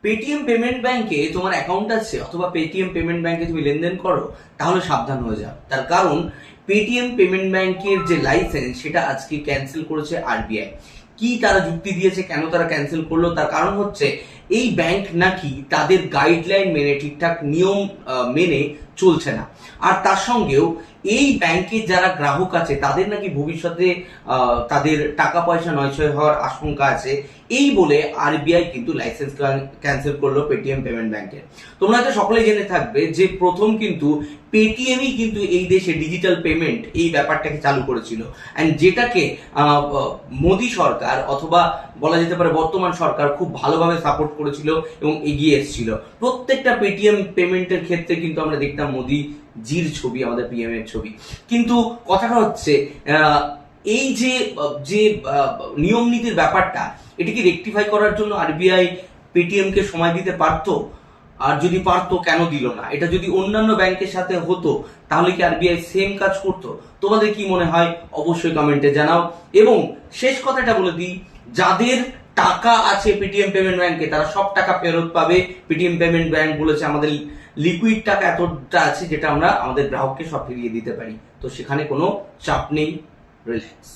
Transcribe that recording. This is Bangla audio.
পেটিএম পেমেন্ট ব্যাংকে তোমার অ্যাকাউন্ট আছে অথবা পেটিএম পেমেন্ট ব্যাংকে তুমি লেনদেন করো, তাহলে সাবধান হয়ে যাও। তার কারণ পেটিএম পেমেন্ট ব্যাংকের যে লাইসেন্স সেটা আজকে ক্যান্সেল করেছে আরবিআই। কি তারা যুক্তি দিয়েছে, কেন তারা ক্যান্সেল করলো, তার কারণ হচ্ছে এই ব্যাংক নাকি তাদের গাইডলাইন মেনে ঠিকঠাক নিয়ম মেনে চলছে না। আর তার সঙ্গেও এই ব্যাংকের যারা গ্রাহক আছে তাদের নাকি ভবিষ্যতে তাদের টাকা পয়সা নয়ছয় হওয়ার আশঙ্কা আছে। এই বলে আরবিআই কিন্তু লাইসেন্স ক্যান্সেল করলো পেটিএম পেমেন্ট ব্যাংকের। তোমরা হয়তো সকলেই জেনে থাকবে যে প্রথম কিন্তু পেটিএমই কিন্তু এই দেশে ডিজিটাল পেমেন্ট এই ব্যাপারটাকে চালু করেছিল, অ্যান্ড যেটাকে মোদী সরকার অথবা বলা যেতে পারে বর্তমান সরকার খুব ভালোভাবে সাপোর্ট করেছিল এবং এগিয়ে এসেছিল। প্রত্যেকটা পেটিএম পেমেন্টের ক্ষেত্রে কিন্তু আমরা দেখতাম মোদী জির ছবি, আমাদের পিএম এর ছবি। কিন্তু কথাটা হচ্ছে এই যে যে নিয়ম নীতির ব্যাপারটা, এটিকে রেকটিফাই করার জন্য আরবিআই পেটিএম কে সময় দিতে পারতো। আর যদি পারতো কেন দিল না? এটা যদি অন্যান্য ব্যাংকের সাথে হতো তাহলে কি আরবিআই সেম কাজ করতো? তোমাদের কি মনে হয় অবশ্যই কমেন্টে জানাও। এবং শেষ কথাটা বলে দিই, যাদের টাকা আছে পেটিএম পেমেন্ট ব্যাংকে তারা সব টাকা ফেরত পাবে। পেটিএম পেমেন্ট ব্যাংক বলেছে আমাদের লিকুইড টাকা এতটা আছে যেটা আমরা আমাদের গ্রাহককে সব ফিরিয়ে দিতে পারি, তো সেখানে কোনো চাপ নেই, রিল্যাক্স।